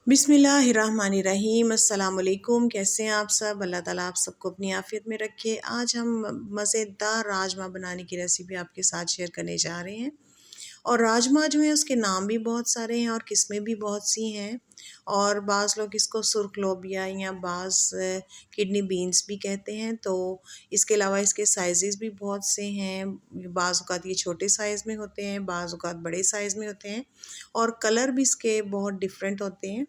बिस्मिल्लाहिर्रहमानिर्रहीम। अस्सलाम वालेकुम। कैसे हैं आप सब? अल्लाह ताला आप सबको अपनी आफ़ियत में रखे। आज हम मज़ेदार राजमा बनाने की रेसिपी आपके साथ शेयर करने जा रहे हैं। और राजमा जो है उसके नाम भी बहुत सारे हैं और किस्में भी बहुत सी हैं। और बाज़ लोग इसको सुर्ख लोबिया या बाज़ किडनी बीन्स भी कहते हैं। तो इसके अलावा इसके साइज़ेस भी बहुत से हैं। बाज़ औक़ात ये छोटे साइज़ में होते हैं, बाज़ औक़ात बड़े साइज़ में होते हैं और कलर भी इसके बहुत डिफरेंट होते हैं।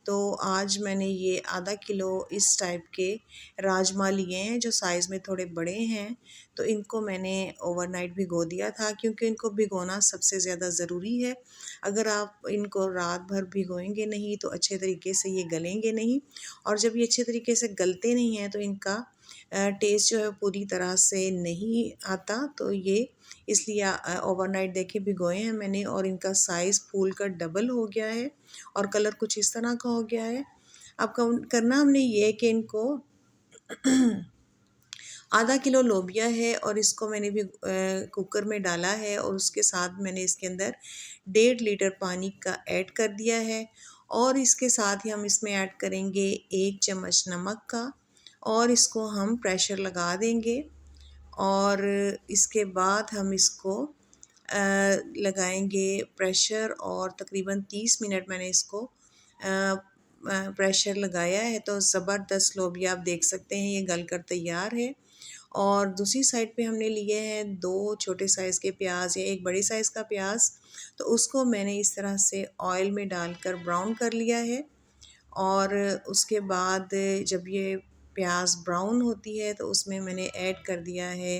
तो आज मैंने ये आधा किलो इस टाइप के राजमा लिए हैं जो साइज़ में थोड़े बड़े हैं। तो इनको मैंने ओवरनाइट भिगो दिया था क्योंकि इनको भिगोना सबसे ज़्यादा ज़रूरी है। अगर आप इनको रात भर भिगोएंगे नहीं तो अच्छे तरीके से ये गलेंगे नहीं, और जब ये अच्छे तरीके से गलते नहीं हैं तो इनका टेस्ट जो है पूरी तरह से नहीं आता। तो ये इसलिए ओवरनाइट देके भिगोए हैं मैंने, और इनका साइज़ फूल कर डबल हो गया है और कलर कुछ इस तरह का हो गया है। अब करना हमने ये कि इनको आधा किलो लोबिया है और इसको मैंने भी कुकर में डाला है और उसके साथ मैंने इसके अंदर 1.5 लीटर पानी का ऐड कर दिया है। और इसके साथ ही हम इसमें ऐड करेंगे 1 चम्मच नमक का, और इसको हम प्रेशर लगा देंगे। और इसके बाद हम इसको लगाएंगे प्रेशर, और तकरीबन 30 मिनट मैंने इसको प्रेशर लगाया है। तो ज़बरदस्त लोबिया आप देख सकते हैं ये गल कर तैयार है। और दूसरी साइड पे हमने लिए हैं 2 छोटे साइज़ के प्याज या 1 बड़े साइज़ का प्याज। तो उसको मैंने इस तरह से ऑयल में डालकर ब्राउन कर लिया है। और उसके बाद जब ये प्याज ब्राउन होती है तो उसमें मैंने ऐड कर दिया है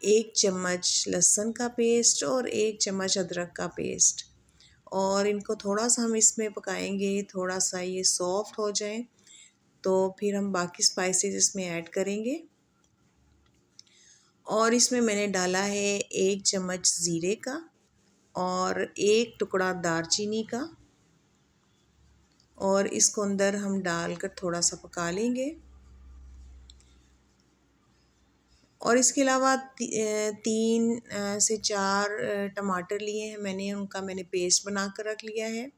1 चम्मच लहसुन का पेस्ट और 1 चम्मच अदरक का पेस्ट। और इनको थोड़ा सा हम इसमें पकाएंगे, थोड़ा सा ये सॉफ्ट हो जाए तो फिर हम बाकी स्पाइसेस इसमें ऐड करेंगे। और इसमें मैंने डाला है 1 चम्मच ज़ीरे का और 1 टुकड़ा दालचीनी का, और इसको अंदर हम डालकर थोड़ा सा पका लेंगे। और इसके अलावा 3 से 4 टमाटर लिए हैं मैंने, उनका मैंने पेस्ट बना कर रख लिया है।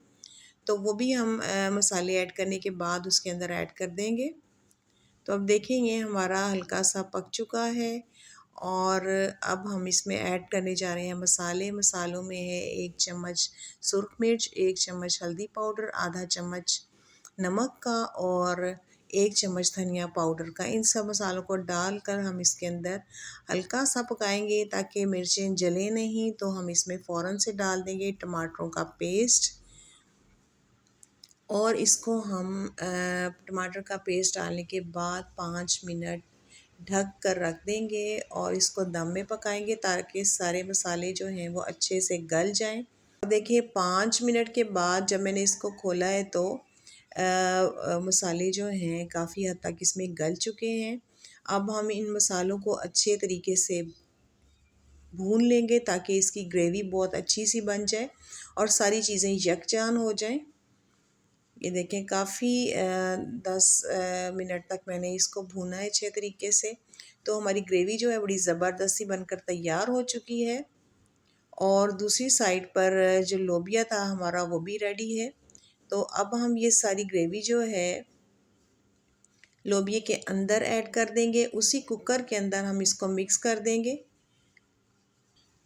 तो वो भी हम मसाले ऐड करने के बाद उसके अंदर ऐड कर देंगे। तो अब देखेंगे हमारा हल्का सा पक चुका है। और अब हम इसमें ऐड करने जा रहे हैं मसाले। मसालों में है 1 चम्मच सुर्ख मिर्च, 1 चम्मच हल्दी पाउडर, आधा चम्मच नमक का और 1 चम्मच धनिया पाउडर का। इन सब मसालों को डालकर हम इसके अंदर हल्का सा पकाएंगे ताकि मिर्चें जले नहीं। तो हम इसमें फ़ौरन से डाल देंगे टमाटरों का पेस्ट, और इसको हम टमाटर का पेस्ट डालने के बाद 5 मिनट ढक कर रख देंगे और इसको दम में पकाएंगे ताकि सारे मसाले जो हैं वो अच्छे से गल जाएं। देखिए 5 मिनट के बाद जब मैंने इसको खोला है तो मसाले जो हैं काफ़ी हद तक इसमें गल चुके हैं। अब हम इन मसालों को अच्छे तरीके से भून लेंगे ताकि इसकी ग्रेवी बहुत अच्छी सी बन जाए और सारी चीज़ें यकजान हो जाएं। ये देखें काफ़ी 10 मिनट तक मैंने इसको भूना है अच्छे तरीके से। तो हमारी ग्रेवी जो है बड़ी ज़बरदस्त सी बनकर तैयार हो चुकी है। और दूसरी साइड पर जो लोबिया था हमारा वो भी रेडी है। तो अब हम ये सारी ग्रेवी जो है लोबिया के अंदर ऐड कर देंगे, उसी कुकर के अंदर हम इसको मिक्स कर देंगे।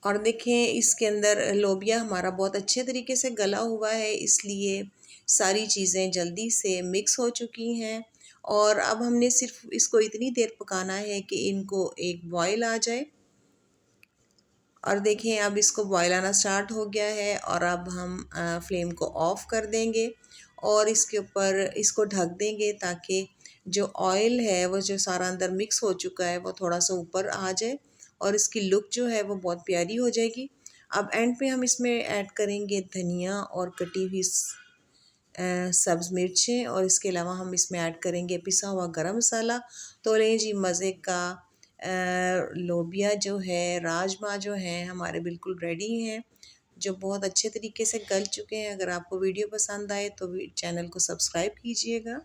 और देखें इसके अंदर लोबिया हमारा बहुत अच्छे तरीके से गला हुआ है, इसलिए सारी चीज़ें जल्दी से मिक्स हो चुकी हैं। और अब हमने सिर्फ इसको इतनी देर पकाना है कि इनको एक बॉयल आ जाए। और देखें अब इसको बॉयल आना स्टार्ट हो गया है और अब हम फ्लेम को ऑफ़ कर देंगे और इसके ऊपर इसको ढक देंगे ताकि जो ऑयल है वो जो सारा अंदर मिक्स हो चुका है वो थोड़ा सा ऊपर आ जाए और इसकी लुक जो है वो बहुत प्यारी हो जाएगी। अब एंड पे हम इसमें ऐड करेंगे धनिया और कटी हुई सब्ज़ मिर्चें, और इसके अलावा हम इसमें ऐड करेंगे पिसा हुआ गरम मसाला। तो लें जी मज़े का लोबिया जो है, राजमा जो हैं हमारे बिल्कुल रेडी हैं, जो बहुत अच्छे तरीके से गल चुके हैं। अगर आपको वीडियो पसंद आए तो चैनल को सब्सक्राइब कीजिएगा।